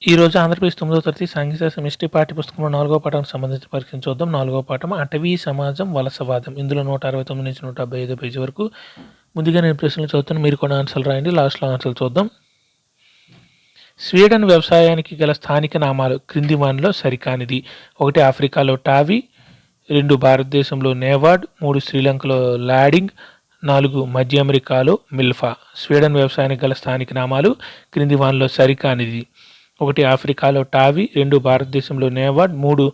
ఈరోజు ఆంధ్రప్రదేశ్ 9వ తరగతి సాంఘిక సెమిస్ట్రీ పాఠ్యపుస్తకంలో 4వ పాఠానికి సంబంధించిన పరీక్షను చూద్దాం. 4వ పాఠం అటవీ సమాజం వలసవాదం. ఇందులో 169 నుంచి 175 పేజీ వరకు. ముందుగా నేను ప్రశ్నలు చదువుతాను, మీరు కొన్ని ఆన్సర్లు రాయండి. లాస్ట్లో ఆన్సర్లు చూద్దాం. స్వీడన్ వ్యవసాయానికి గల స్థానిక నామాలు క్రింది వానిలో సరికానిది. 1 ఆఫ్రికాలో టావీ, 2 భారతదేశంలో నేవాడ్, 3 శ్రీలంకలో లాడింగ్, 4 మధ్య అమెరికాలో మిల్ఫా. స్వీడన్ వ్యవసాయానికి గల స్థానిక నామాలు క్రింది వానిలో సరికానిది. 1 ఆఫ్రికాలో టావీ, 2 భారతదేశంలో నేవాడ్, 3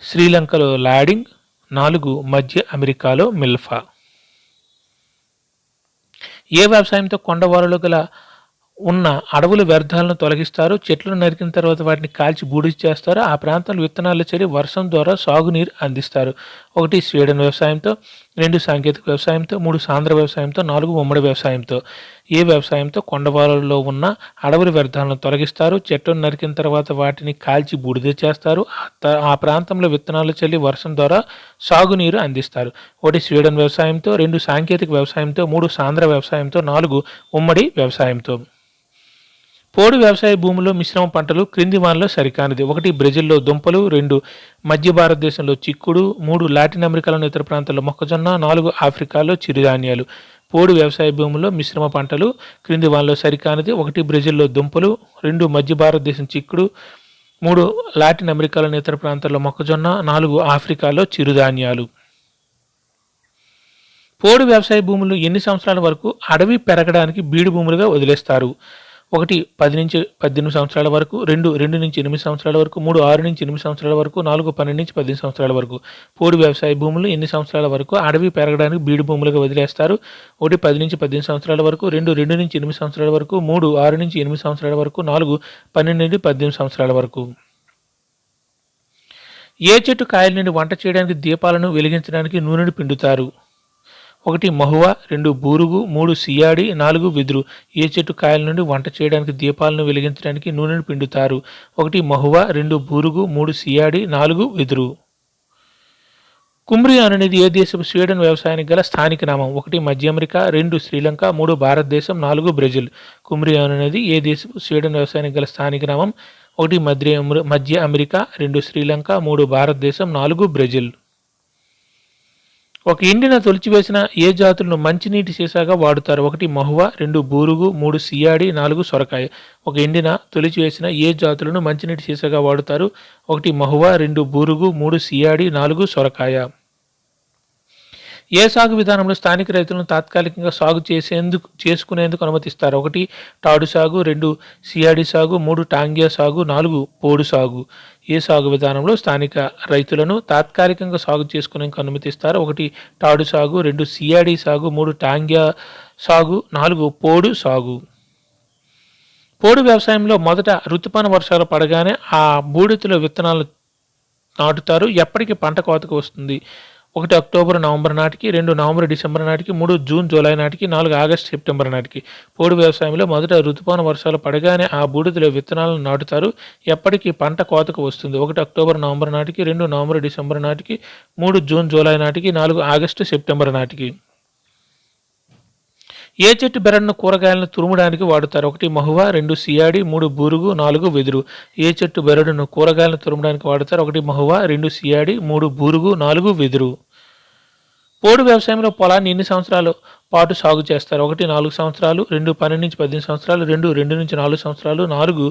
శ్రీలంకలో లాడింగ్, 4 మధ్య అమెరికాలో మిల్ఫా. ఏ వ్యవసాయంతో కొండవారులో గల ఉన్న అడవుల వ్యర్థాలను తొలగిస్తారు? చెట్లను నరికిన తర్వాత వాటిని కాల్చి బూడిద చేస్తారు. ఆ ప్రాంతంలో విత్తనాలు చల్లి వర్షం ద్వారా సాగునీరు అందిస్తారు. 1 స్వీడన్ వ్యవసాయంతో, 2 సాంకేతిక వ్యవసాయంతో, 3 సాంద్ర వ్యవసాయంతో, 4 ఉమ్మడి వ్యవసాయంతో. ఏ వ్యవసాయంతో కొండవారులలో ఉన్న అడవుల వ్యర్థాలను తొలగిస్తారు? చెట్లను నరికిన తర్వాత వాటిని కాల్చి బూడిద చేస్తారు. ఆ ప్రాంతంలో విత్తనాలు చల్లి వర్షం ద్వారా సాగునీరు అందిస్తారు. 1 స్వీడన్ వ్యవసాయంతో, 2 సాంకేతిక వ్యవసాయంతో, 3 సాంద్ర వ్యవసాయంతో, 4 ఉమ్మడి వ్యవసాయంతో. పోడు వ్యవసాయ భూముల్లో మిశ్రమ పంటలు క్రింది వానిలో సరికానిది. 1 బ్రెజిల్లో దుంపలు, 2 మధ్య భారతదేశంలో చిక్కుడు, 3 లాటిన్ అమెరికాలోని ఇతర ప్రాంతాల్లో మొక్కజొన్న, 4 ఆఫ్రికాలో చిరుధాన్యాలు. పోడు వ్యవసాయ భూముల్లో మిశ్రమ పంటలు క్రింది వానిలో సరికానిది. 1 బ్రెజిల్లో దుంపలు, 2 మధ్య భారతదేశం చిక్కుడు, 3 లాటిన్ అమెరికాలోని ఇతర ప్రాంతాల్లో మొక్కజొన్న, 4 ఆఫ్రికాలో చిరుధాన్యాలు. పోడు వ్యవసాయ భూములు ఎన్ని సంవత్సరాల వరకు అడవి పెరగడానికి బీడు భూములుగా వదిలేస్తారు? 1 10 నుంచి 18 సంవత్సరాల వరకు, 2 2 నుంచి 8 సంవత్సరాల వరకు, 3 6 నుంచి 8 సంవత్సరాల వరకు, 4 12 నుంచి 18 సంవత్సరాల వరకు. పోడు వ్యవసాయ భూములు ఎన్ని సంవత్సరాల వరకు అడవి పెరగడానికి బీడు భూములుగా వదిలేస్తారు? 1 10 నుంచి 18 సంవత్సరాల వరకు, 2 2 నుంచి 8 సంవత్సరాల వరకు, 3 6 నుంచి 8 సంవత్సరాల వరకు, 4 12 నుండి 18 సంవత్సరాల వరకు. ఏ చెట్టు కాయల నుండి వంట చేయడానికి దీపాలను వెలిగించడానికి నూనెను పిండుతారు? 1 మహువా, 2 బూరుగు, 3 సియాడి, 4 వెదురు. ఏ చెట్టు కాయల నుండి వంట చేయడానికి దీపాలను వెలిగించడానికి నూనెను పిండుతారు? 1 మహువా, 2 బూరుగు, 3 సియాడి, 4 వెదురు. కుమ్రియాన్ అనేది ఏ దేశపు స్వీడన్ వ్యవసాయానికి గల స్థానిక నామం? 1 మధ్య అమెరికా, 2 శ్రీలంక, 3 భారతదేశం, 4 బ్రెజిల్. కుమ్రియాన్ అనేది ఏ దేశపు స్వీడన్ వ్యవసాయానికి గల స్థానిక నామం? 1 మధ్య అమెరికా, 2 శ్రీలంక, 3 భారతదేశం, 4 బ్రెజిల్. ఒక ఎండిన తొలిచివేసిన ఏ జాతులను మంచినీటి సీసాగా వాడుతారు? 1 మహువా, 2 బూరుగు, 3 సియాడి, 4 సొరకాయ. ఒక ఎండిన తొలిచివేసిన ఏ జాతులను మంచినీటి సీసాగా వాడుతారు? 1 మహువా, 2 బూరుగు, 3 సియాడి, 4 సొరకాయ. ఏ సాగు విధానంలో స్థానిక రైతులను తాత్కాలికంగా సాగు చేసుకునేందుకు అనుమతిస్తారు? 1 తాడు సాగు, 2 సియాడి సాగు, 3 టాంగియా సాగు, 4 పోడు సాగు. ఏ సాగు విధానంలో స్థానిక రైతులను తాత్కాలికంగా సాగు చేసుకునేందుకు అనుమతిస్తారు? 1 తాడు సాగు, 2 సియాడి సాగు, 3 టాంగియా సాగు, 4 పోడు సాగు. పోడు వ్యవసాయంలో మొదట ఋతుపవన వర్షాలు పడగానే ఆ బూడిదలో విత్తనాలు నాటుతారు. ఎప్పటికి పంట కోతకు వస్తుంది? 1 అక్టోబర్ నవంబర్ నాటికి, 2 నవంబర్ డిసెంబర్ నాటికి, 3 జూన్ జూలై నాటికి, 4 ఆగస్టు సెప్టెంబర్ నాటికి. పోడు వ్యవసాయంలో మొదట ఋతుపవన వర్షాలు పడగానే ఆ బూడిదలో విత్తనాలను నాటుతారు. ఎప్పటికి పంట కోతకు వస్తుంది? 1 అక్టోబర్ నవంబర్ నాటికి, 2 నవంబర్ డిసెంబర్ నాటికి, 3 జూన్ జూలై నాటికి, 4 ఆగస్టు సెప్టెంబర్ నాటికి. ఏ చెట్టు బెరడును కూరగాయలను తురుమడానికి వాడుతారు? 1 మహువా, 2 సియాడి, 3 బూరుగు, 4 వెదురు. ఏ చెట్టు బెరడును కూరగాయలను తురుమడానికి వాడుతారు? 1 మహువా, 2 సియాడి, 3 బూరుగు, 4 వెదురు. పోడు వ్యవసాయంలో పొలాన్ని ఎన్ని సంవత్సరాల పాటు సాగు చేస్తారు? 1 4 సంవత్సరాలు, 2 12 నుంచి 18 సంవత్సరాలు, 2 2 నుంచి 4 సంవత్సరాలు, 4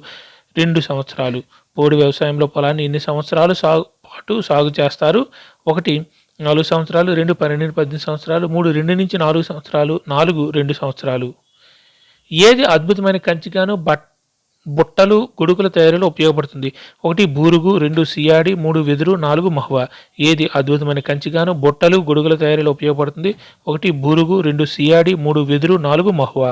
2 సంవత్సరాలు. పోడు వ్యవసాయంలో పొలాన్ని ఎన్ని సంవత్సరాలు పాటు సాగు చేస్తారు? 1 4 సంవత్సరాలు, 2 12 నుంచి 18 సంవత్సరాలు, 3 2 నుంచి 4 సంవత్సరాలు, 4 2 సంవత్సరాలు. ఏది అద్భుతమైన కంచిగాను బుట్టలు, గొడుగుల తయారీలో ఉపయోగపడుతుంది? 1 బూరుగు, 2 సియాడి, 3 వెదురు, 4 మహువా. ఏది అద్భుతమైన కంచిగాను బుట్టలు, గొడుగుల తయారీలో ఉపయోగపడుతుంది? 1 బూరుగు, 2 సియాడి, 3 వెదురు, 4 మహువా.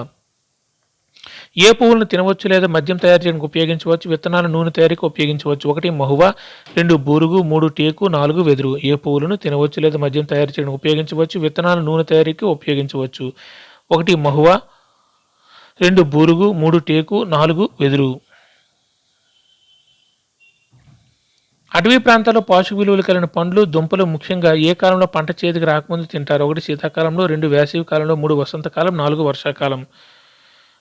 ఏ పువ్వులను తినవచ్చు లేదా మద్యం తయారు చేయడానికి ఉపయోగించవచ్చు? విత్తనాల నూనె తయారీకి ఉపయోగించవచ్చు? 1 మహువా, 2 బూరుగు, 3 టేకు, 4 వెదురు. ఏ పువ్వులను తినవచ్చు లేదా మద్యం తయారు చేయడానికి ఉపయోగించవచ్చు? విత్తనాల నూనె తయారీకి ఉపయోగించవచ్చు? 1 మహువా, 2 బూరుగు, 3 టేకు, 4 వెదురు. అటవీ ప్రాంతాల్లో పోషక విలువలు కలిగిన పండ్లు, దుంపలు ముఖ్యంగా ఏ కాలంలో పంట చేతికి రాకముందు తింటారు? 1 శీతాకాలంలో, 2 వేసవి కాలంలో, 3 వసంతకాలం, 4 వర్షాకాలం.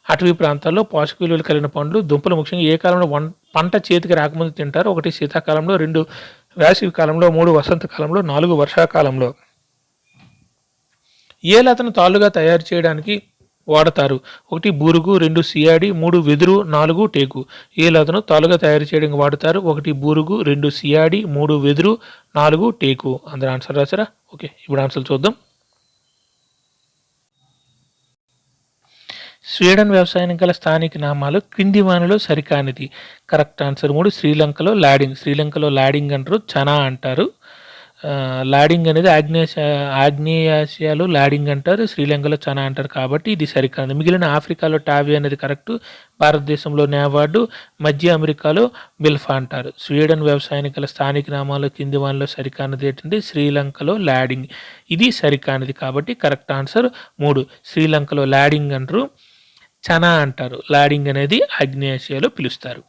అటవీ ప్రాంతాల్లో పోషక విలువలు కలిగిన పండ్లు, దుంపలు ముఖ్యంగా ఏ కాలంలో పంట చేతికి రాకముందు తింటారు. 1 శీతాకాలంలో, 2 వేసవి కాలంలో, 3 వసంతకాలంలో, 4 వర్షాకాలంలో. ఏ లతను తాళ్ళుగా తయారు చేయడానికి వాడతారు? 1 బూరుగు, 2 సియాడి, 3 వెదురు, 4 టేకు. ఏ లతను తాళ్ళుగా తయారు చేయడానికి వాడతారు? 1 బూరుగు, 2 సియాడి, 3 వెదురు, 4 టేకు. అందరూ ఆన్సర్ రాసారా? ఓకే, ఇప్పుడు ఆన్సర్ చూద్దాం. స్వీడన్ వ్యవసాయానికి గల స్థానిక నామాలు క్రింది వానిలో సరికానిది. కరెక్ట్ ఆన్సర్ 3 శ్రీలంకలో లాడింగ్. శ్రీలంకలో లాడింగ్ అంటారు, చనా అంటారు. లాడింగ్ అనేది ఆగ్నేయాసియాలో లాడింగ్ అంటారు, శ్రీలంకలో చనా అంటారు, కాబట్టి ఇది సరికాదు. మిగిలిన ఆఫ్రికాలో టావి అనేది కరెక్ట్, భారతదేశంలో నేవార్డు, మధ్య అమెరికాలో బిల్ఫా అంటారు. స్వీడన్ వ్యవసాయానికి గల స్థానిక నామాలు కింది వానిలో సరికానిది ఏంటంటే శ్రీలంకలో లాడింగ్, ఇది సరికానిది, కాబట్టి కరెక్ట్ ఆన్సర్ 3 శ్రీలంకలో లాడింగ్ అంటారు, చనా అంటారు. లాడింగ్ అనేది ఆగ్నేయాసియాలో పిలుస్తారు.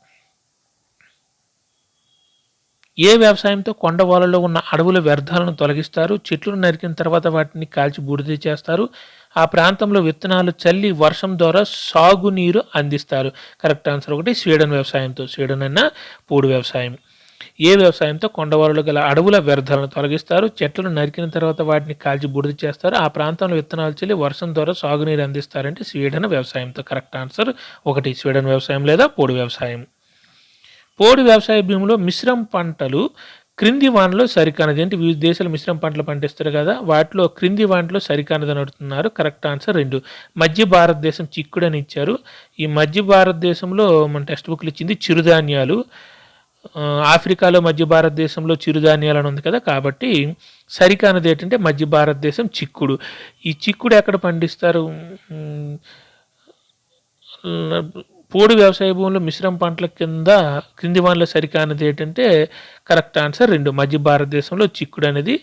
ఏ వ్యవసాయంతో కొండవాళ్ళలో ఉన్న అడవుల వ్యర్థాలను తొలగిస్తారు? చెట్లను నరికిన తర్వాత వాటిని కాల్చి బూడిద చేస్తారు. ఆ ప్రాంతంలో విత్తనాలు చల్లి వర్షం ద్వారా సాగునీరు అందిస్తారు. కరెక్ట్ ఆన్సర్ 1 స్వీడన్ వ్యవసాయంతో. స్వీడన్ అన్న పోడు వ్యవసాయం. ఏ వ్యవసాయంతో కొండవాళ్ళలో గల అడవుల వ్యర్థాలను తొలగిస్తారు? చెట్లను నరికిన తర్వాత వాటిని కాల్చి బూడిద చేస్తారు. ఆ ప్రాంతంలో విత్తనాలు చల్లి వర్షం ద్వారా సాగునీరు అందిస్తారంటే స్వీడన్ వ్యవసాయంతో. కరెక్ట్ ఆన్సర్ 1 స్వీడన్ వ్యవసాయం లేదా పోడు వ్యవసాయం. పోడు వ్యవసాయ భూమిలో మిశ్రమ పంటలు క్రింది వానలో సరికానది. అంటే వివిధ దేశాలు మిశ్రమ పంటలు పండిస్తారు కదా, వాటిలో క్రింది వాటిలో సరికానది అని అడుగుతున్నారు. కరెక్ట్ ఆన్సర్ 2 మధ్య భారతదేశం చిక్కుడు అని ఇచ్చారు. ఈ మధ్య భారతదేశంలో మన టెక్స్ట్ బుక్లు ఇచ్చింది చిరుధాన్యాలు. ఆఫ్రికాలో మధ్య భారతదేశంలో చిరుధాన్యాలు అని ఉంది కదా, కాబట్టి సరికానది ఏంటంటే మధ్య భారతదేశం చిక్కుడు. ఈ చిక్కుడు ఎక్కడ పండిస్తారు? పోడు వ్యవసాయ భూముల్లో మిశ్రమ పంటల క్రింది వానిలో సరికానిది ఏంటంటే కరెక్ట్ ఆన్సర్ 2 మధ్య భారతదేశంలో చిక్కుడు అనేది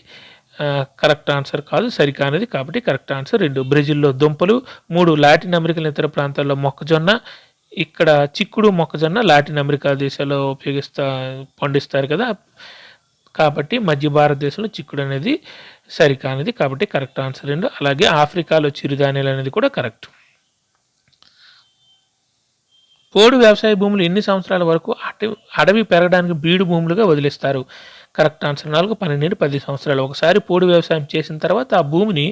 కరెక్ట్ ఆన్సర్ కాదు, సరికానిది, కాబట్టి కరెక్ట్ ఆన్సర్ 2 బ్రెజిల్లో దుంపలు. 3 లాటిన్ అమెరికన్ ఇతర ప్రాంతాల్లో మొక్కజొన్న. ఇక్కడ చిక్కుడు మొక్కజొన్న లాటిన్ అమెరికా దేశాల్లో పండిస్తారు కదా, కాబట్టి మధ్య భారతదేశంలో చిక్కుడు అనేది సరికానిది, కాబట్టి కరెక్ట్ ఆన్సర్ 2. అలాగే ఆఫ్రికాలో చిరుధాన్యాలు అనేది కూడా కరెక్ట్. పోడు వ్యవసాయ భూములు ఎన్ని సంవత్సరాల వరకు అడవి పెరగడానికి బీడు భూములుగా వదిలేస్తారు? కరెక్ట్ ఆన్సర్ 4 12 నుండి 10 సంవత్సరాలు. ఒకసారి పోడు వ్యవసాయం చేసిన తర్వాత ఆ భూమిని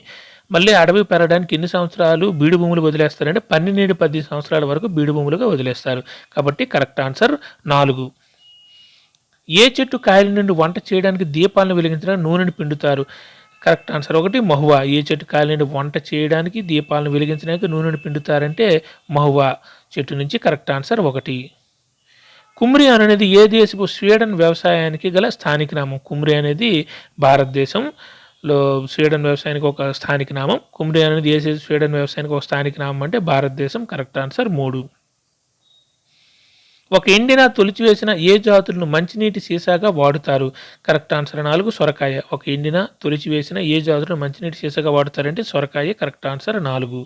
మళ్ళీ అడవి పెరగడానికి ఎన్ని సంవత్సరాలు బీడు భూములు వదిలేస్తారంటే 12 నుండి 10 సంవత్సరాల వరకు బీడు భూములుగా వదిలేస్తారు, కాబట్టి కరెక్ట్ ఆన్సర్ 4. ఏ చెట్టు కాయల నుండి వంట చేయడానికి దీపాలను వెలిగించడానికి నూనెని పిండుతారు? Correct answer 1 Mahua. ఏ చెట్టు కాయల నుండి వంట చేయడానికి దీపాలను వెలిగించడానికి నూనెని పిండుతారంటే మహువా చెట్టు నుంచి. Correct answer 1. కుమ్రియాన్ అనేది ఏ దేశపు స్వీడన్ వ్యవసాయానికి గల స్థానిక నామం? కుమ్రి అనేది భారతదేశంలో స్వీడన్ వ్యవసాయానికి ఒక స్థానిక నామం. కుమ్రియాన్ అనేది ఏ స్వీడన్ వ్యవసాయానికి ఒక స్థానిక నామం అంటే భారతదేశం. Correct answer 3. ఒక ఎండిన తొలిచివేసిన ఏ జాతులను మంచినీటి సీసాగా వాడుతారు? కరెక్ట్ ఆన్సర్ 4 సొరకాయ. ఒక ఎండిన తొలిచివేసిన ఏ జాతులను మంచినీటి సీసాగా వాడుతారంటే సొరకాయ. Correct answer 4.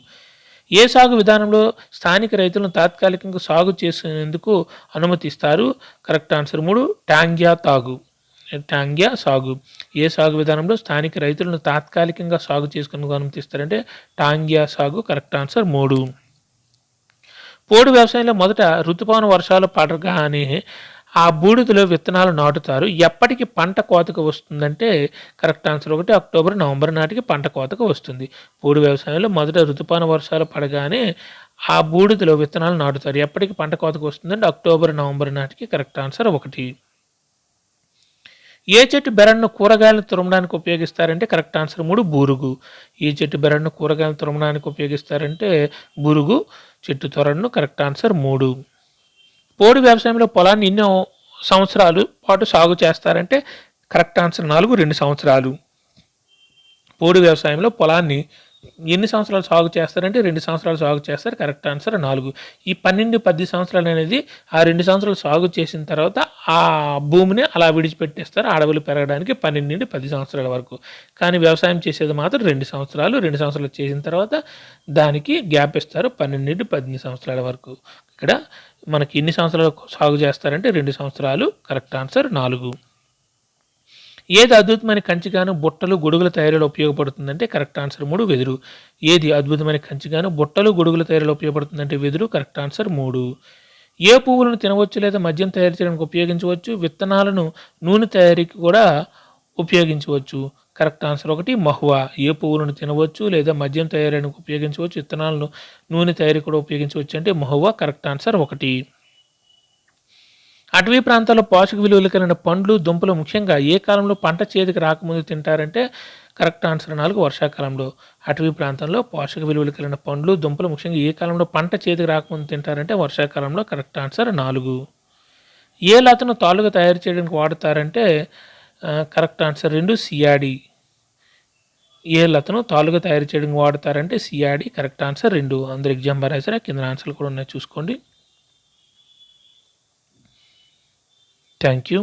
ఏ సాగు విధానంలో స్థానిక రైతులను తాత్కాలికంగా సాగు చేసేందుకు అనుమతిస్తారు? కరెక్ట్ ఆన్సర్ 3 టాంగ్యా సాగు. ఏ సాగు విధానంలో స్థానిక రైతులను తాత్కాలికంగా సాగు చేసుకునేందుకు అనుమతిస్తారంటే టాంగ్యా సాగు. Correct answer 3. పోడు వ్యవసాయంలో మొదట ఋతుపవన వర్షాలు పడగానే ఆ బూడిదలో విత్తనాలు నాటుతారు. ఎప్పటికి పంట కోతకు వస్తుందంటే కరెక్ట్ ఆన్సర్ 1 అక్టోబర్ నవంబర్ నాటికి పంట కోతకు వస్తుంది. పోడు వ్యవసాయంలో మొదట ఋతుపవన వర్షాలు పడగానే ఆ బూడిదలో విత్తనాలు నాటుతారు. ఎప్పటికి పంట కోతకు వస్తుందంటే అక్టోబర్ నవంబర్ నాటికి. Correct answer 1. ఏ చెట్టు బెరడును కూరగాయలను తురమడానికి ఉపయోగిస్తారంటే కరెక్ట్ ఆన్సర్ 3 బూరుగు. ఏ చెట్టు బెరడును కూరగాయలను తురమడానికి ఉపయోగిస్తారంటే బూరుగు చెట్టు తొరడును. Correct answer 3. పోడు వ్యవసాయంలో పొలాన్ని ఎన్నో సంవత్సరాలు పాటు సాగు చేస్తారంటే కరెక్ట్ ఆన్సర్ 4 2 సంవత్సరాలు. పోడు వ్యవసాయంలో పొలాన్ని ఎన్ని సంవత్సరాలు సాగు చేస్తారంటే 2 సంవత్సరాలు సాగు చేస్తారు. Correct answer 4. ఈ 12-10 సంవత్సరాలు అనేది ఆ 2 సంవత్సరాలు సాగు చేసిన తర్వాత ఆ భూమిని అలా విడిచిపెట్టేస్తారు అడవులు పెరగడానికి 12 నుండి 10 సంవత్సరాల వరకు. కానీ వ్యవసాయం చేసేది మాత్రం 2 సంవత్సరాలు. 2 సంవత్సరాలు చేసిన తర్వాత దానికి గ్యాప్ ఇస్తారు 12 నుండి 18 సంవత్సరాల వరకు. ఇక్కడ మనకి ఎన్ని సంవత్సరాలు సాగు చేస్తారంటే 2 సంవత్సరాలు. Correct answer 4. ఏది అద్భుతమైన కంచిగాను బుట్టలు గొడుగుల తయారీలో ఉపయోగపడుతుందంటే కరెక్ట్ ఆన్సర్ 3 వెదురు. ఏది అద్భుతమైన కంచిగాను బుట్టలు గొడుగుల తయారీలో ఉపయోగపడుతుందంటే వెదురు. Correct answer 3. ఏ పువ్వులను తినవచ్చు లేదా మద్యం తయారు చేయడానికి ఉపయోగించవచ్చు? విత్తనాలను నూనె తయారీకి కూడా ఉపయోగించవచ్చు. కరెక్ట్ ఆన్సర్ ఒకటి మహువా. ఏ పువ్వులను తినవచ్చు లేదా మద్యం తయారీకి ఉపయోగించవచ్చు, విత్తనాలను నూనె తయారీ కూడా ఉపయోగించవచ్చు అంటే మహువా. కరెక్ట్ ఆన్సర్ ఒకటి. అటవీ ప్రాంతాల్లో పోషక విలువలు కలిగిన పండ్లు, దుంపలు ముఖ్యంగా ఏ కాలంలో పంట చేతికి రాకముందు తింటారంటే కరెక్ట్ ఆన్సర్ 4 వర్షాకాలంలో. అటవీ ప్రాంతంలో పోషక విలువలు కలిగిన పండ్లు, దుంపలు ముఖ్యంగా ఏ కాలంలో పంట చేతికి రాకముందు తింటారంటే వర్షాకాలంలో. Correct answer 4. ఏ లతను తాళ్ళుగా తయారు చేయడానికి వాడతారంటే కరెక్ట్ ఆన్సర్ 2 సియాడి. ఏ లతను తాళ్ళుగా తయారు చేయడానికి వాడతారంటే సియాడి. Correct answer 2. అందరు ఎగ్జామ్ రాసారా? కింద ఆన్సర్లు కూడా ఉన్నాయి చూసుకోండి. Thank you.